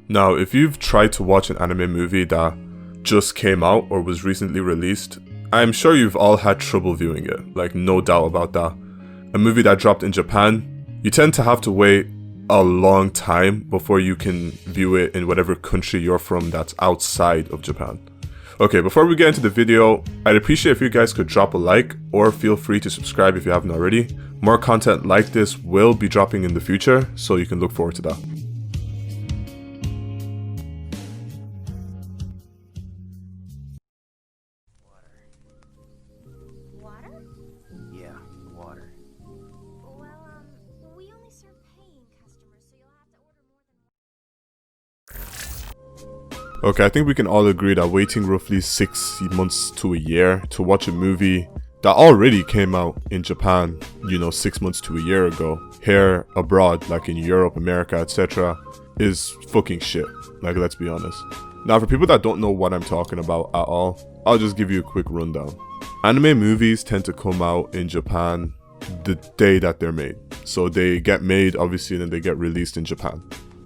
Now, if you've tried to watch an anime movie that just came out or was recently released, I'm sure you've all had trouble viewing it, like no doubt about that. A movie that dropped in Japan, you tend to have to wait a long time before you can view it in whatever country you're from that's outside of Japan. Okay, before we get into the video, I'd appreciate if you guys could drop a like or feel free to subscribe if you haven't already. More content like this will be dropping in the future, so you can look forward to that. Water? Yeah, water. Well, we only serve paying customers, so you'll have to order more than Okay, I think we can all agree that waiting roughly 6 months to a year to watch a movie that already came out in Japan, 6 months to a year ago, here abroad, like in Europe, America, etc., is fucking shit. Like, let's be honest. Now, for people that don't know what I'm talking about at all, I'll just give you a quick rundown. Anime movies tend to come out in Japan the day that they're made. So they get made, obviously, and then they get released in Japan.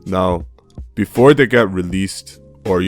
Now, before they get released, or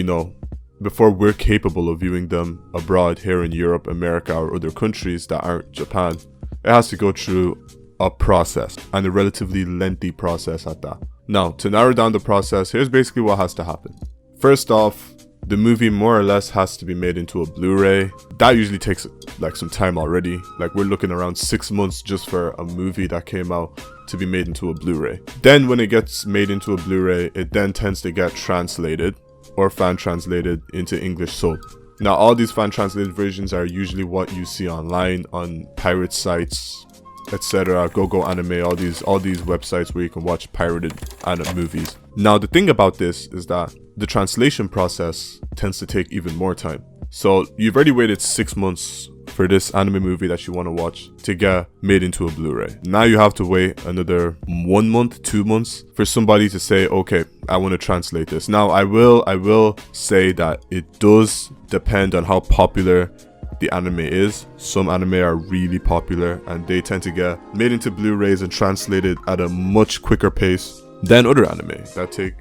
before we're capable of viewing them abroad here in Europe, America, or other countries that aren't Japan, it has to go through a process, and a relatively lengthy process at that. Now, to narrow down the process, here's basically what has to happen. First off, the movie more or less has to be made into a Blu-ray. That usually takes like some time already. Like, we're looking around 6 months just for a movie that came out to be made into a Blu-ray. Then when it gets made into a Blu-ray, it then tends to get translated or fan translated into English sub. Now, all these fan translated versions are usually what you see online on pirate sites, etc., Go Anime, all these websites where you can watch pirated anime movies. Now, the thing about this is that the translation process tends to take even more time. So you've already waited 6 months for this anime movie that you want to watch to get made into a Blu-ray. Now you have to wait another 1 month, 2 months for somebody to say, okay, I want to translate this. Now, I will say that it does depend on how popular the anime is. Some anime are really popular and they tend to get made into Blu-rays and translated at a much quicker pace than other anime that take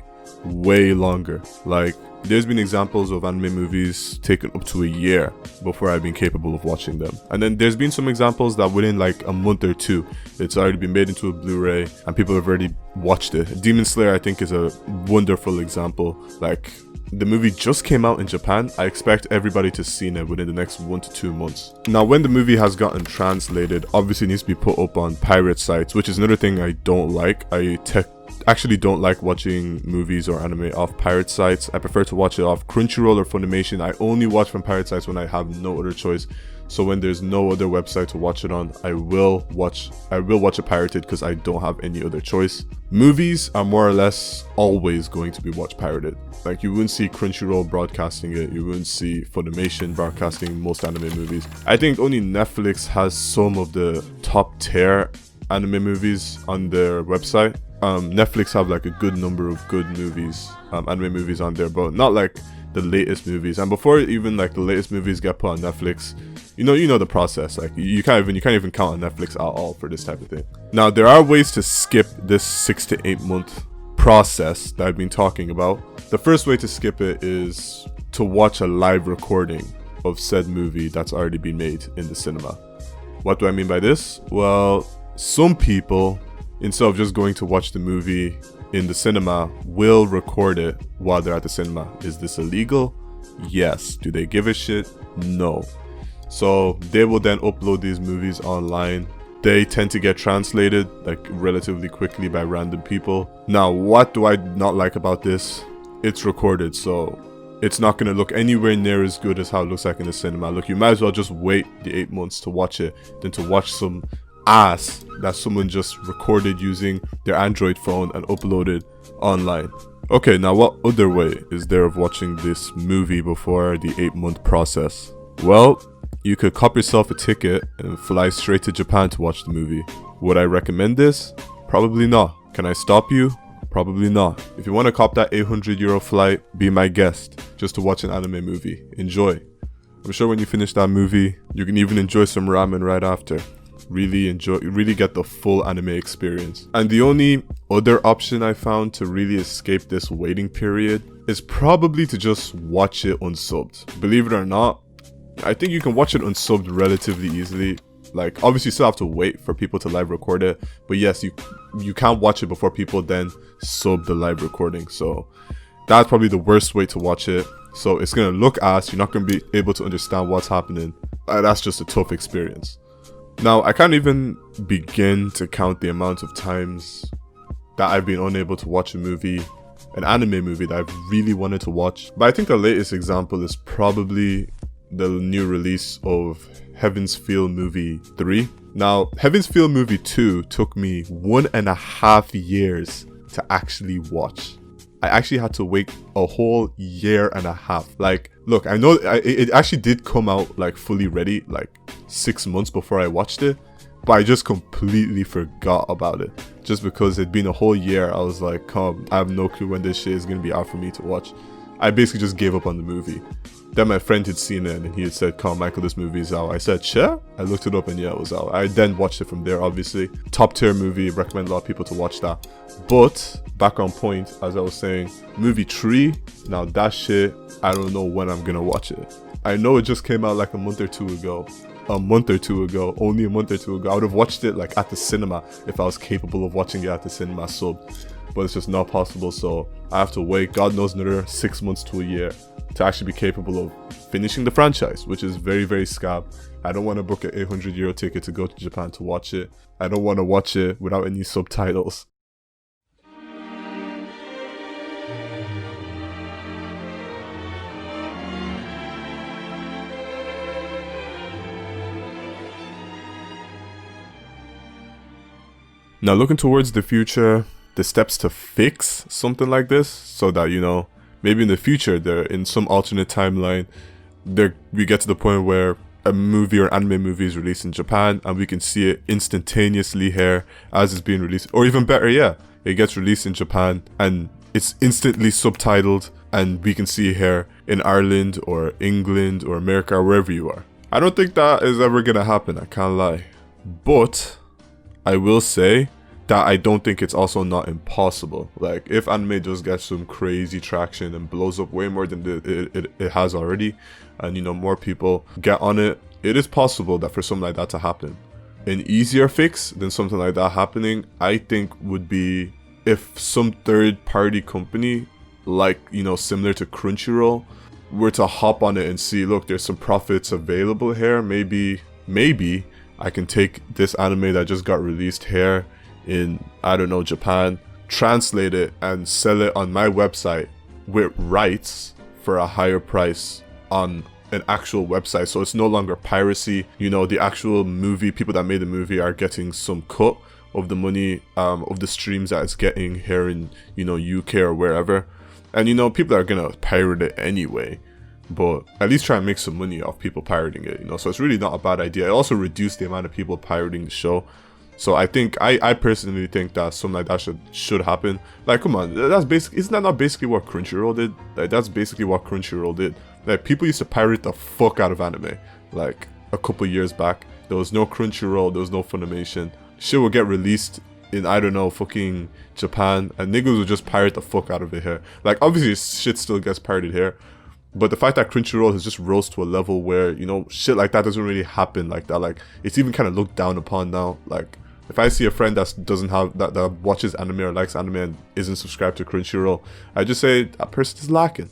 way longer. Like, there's been examples of anime movies taken up to a year before I've been capable of watching them. And then there's been some examples that within like a month or two, it's already been made into a Blu-ray and people have already watched it. Demon Slayer, I think, is a wonderful example. Like, the movie just came out in Japan. I expect everybody to see it within the next 1 to 2 months. Now, when the movie has gotten translated, obviously it needs to be put up on pirate sites, which is another thing I don't like. I actually don't like watching movies or anime off pirate sites. I prefer to watch it off Crunchyroll or Funimation. I only watch from pirate sites when I have no other choice. So when there's no other website to watch it on, I will watch it pirated because I don't have any other choice. Movies are more or less always going to be watched pirated. Like, you wouldn't see Crunchyroll broadcasting it, you wouldn't see Funimation broadcasting most anime movies. I think only Netflix has some of the top tier anime movies on their website. Netflix have like a good number of good movies, anime movies on there, but not like the latest movies. And before even like the latest movies get put on Netflix, you know the process. Like, you can't even count on Netflix at all for this type of thing. Now, there are ways to skip this 6 to 8 month process that I've been talking about. The first way to skip it is to watch a live recording of said movie that's already been made in the cinema. What do I mean by this? Well, some people, instead of just going to watch the movie in the cinema, will record it while they're at the cinema. Is this illegal? Yes. Do they give a shit? No. So they will then upload these movies online. They tend to get translated like relatively quickly by random people. Now, what do I not like about this? It's recorded, so it's not going to look anywhere near as good as how it looks like in the cinema. Look, you might as well just wait the 8 months to watch it than to watch some ass that someone just recorded using their Android phone and uploaded online. Okay, now what other way is there of watching this movie before the 8 month process? Well, you could cop yourself a ticket and fly straight to Japan to watch the movie. Would I recommend this? Probably not. Can I stop you? Probably not. If you want to cop that €800 flight, be my guest just to watch an anime movie. Enjoy. I'm sure when you finish that movie, you can even enjoy some ramen right after. really get the full anime experience. And the only other option I found to really escape this waiting period is probably to just watch it unsubbed. Believe it or not, I think you can watch it unsubbed relatively easily. Like, obviously you still have to wait for people to live record it, but yes, you can't watch it before people then sub the live recording. So that's probably the worst way to watch it. So it's gonna look ass, you're not gonna be able to understand what's happening. That's just a tough experience. Now, I can't even begin to count the amount of times that I've been unable to watch a movie, an anime movie that I've really wanted to watch. But I think the latest example is probably the new release of Heaven's Feel Movie 3. Now, Heaven's Feel Movie 2 took me 1.5 years to actually watch. I actually had to wait a whole year and a half. Like, look, I know it actually did come out like fully ready like 6 months before I watched it, but I just completely forgot about it. Just because it'd been a whole year, I was like, come, I have no clue when this shit is gonna be out for me to watch. I basically just gave up on the movie. Then my friend had seen it and he had said, come Michael, this movie is out. I said, sure? I looked it up and yeah, it was out. I then watched it from there, obviously. Top tier movie, recommend a lot of people to watch that. But, back on point, as I was saying, movie 3, now that shit, I don't know when I'm gonna watch it. I know it just came out like a month or two ago. Only a month or two ago. I would have watched it like at the cinema if I was capable of watching it at the cinema sub. But it's just not possible, so I have to wait, God knows, another 6 months to a year to actually be capable of finishing the franchise, which is very, very scab. I don't want to book an 800 euro ticket to go to Japan to watch it. I don't want to watch it without any subtitles. Now, looking towards the future, the steps to fix something like this so that, you know, maybe in the future, there in some alternate timeline, we get to the point where a movie or anime movie is released in Japan and we can see it instantaneously here as it's being released. Or even better, yeah, it gets released in Japan and it's instantly subtitled and we can see it here in Ireland or England or America or wherever you are. I don't think that is ever gonna happen, I can't lie. But I will say that I don't think it's also not impossible. Like, if anime does get some crazy traction and blows up way more than it has already, and, you know, more people get on it, it is possible that for something like that to happen. An easier fix than something like that happening, I think, would be if some third-party company, like, you know, similar to Crunchyroll, were to hop on it and see, look, there's some profits available here. Maybe I can take this anime that just got released here in, I don't know, Japan, translate it and sell it on my website with rights for a higher price on an actual website. So it's no longer piracy. You know, the actual movie, people that made the movie are getting some cut of the money, of the streams that it's getting here in, you know, UK or wherever. And, you know, people are gonna pirate it anyway, but at least try and make some money off people pirating it, you know. So it's really not a bad idea. It also reduced the amount of people pirating the show. So I think, I personally think that something like that should happen. Like, come on, that's basically, isn't that not basically what Crunchyroll did? Like, that's basically what Crunchyroll did. Like, people used to pirate the fuck out of anime. Like, a couple years back, there was no Crunchyroll, there was no Funimation. Shit would get released in, I don't know, fucking Japan, and niggas would just pirate the fuck out of it here. Like, obviously shit still gets pirated here, but the fact that Crunchyroll has just rose to a level where, you know, shit like that doesn't really happen like that. Like, it's even kind of looked down upon now. Like, if I see a friend that doesn't have that watches anime or likes anime and isn't subscribed to Crunchyroll, I just say that person is lacking.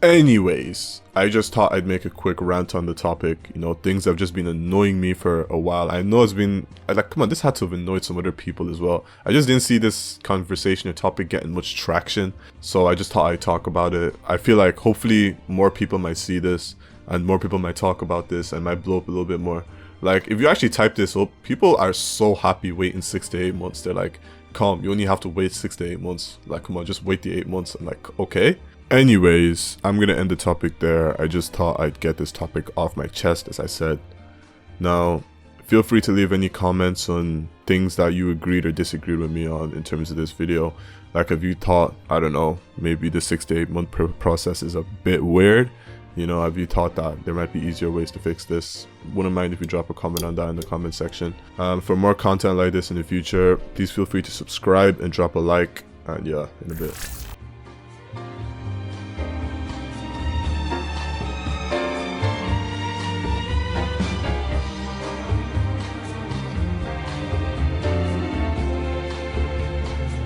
Anyways, I just thought I'd make a quick rant on the topic. You know, things have just been annoying me for a while. I know it's been like, come on, this had to have annoyed some other people as well. I just didn't see this conversation or topic getting much traction, so I just thought I'd talk about it. I feel like hopefully more people might see this and more people might talk about this and might blow up a little bit more. Like, if you actually type this up, people are so happy waiting 6 to 8 months. They're like, calm, you only have to wait 6 to 8 months. Like, come on, just wait the 8 months. I'm like, okay. Anyways, I'm gonna end the topic there. I just thought I'd get this topic off my chest, as I said. Now, feel free to leave any comments on things that you agreed or disagreed with me on in terms of this video. Like, if you thought, I don't know, maybe the 6 to 8 month process is a bit weird, You know, have you thought that there might be easier ways to fix this? Wouldn't mind if you drop a comment on that in the comment section. For more content like this in the future, please feel free to subscribe and drop a like. And yeah, in a bit.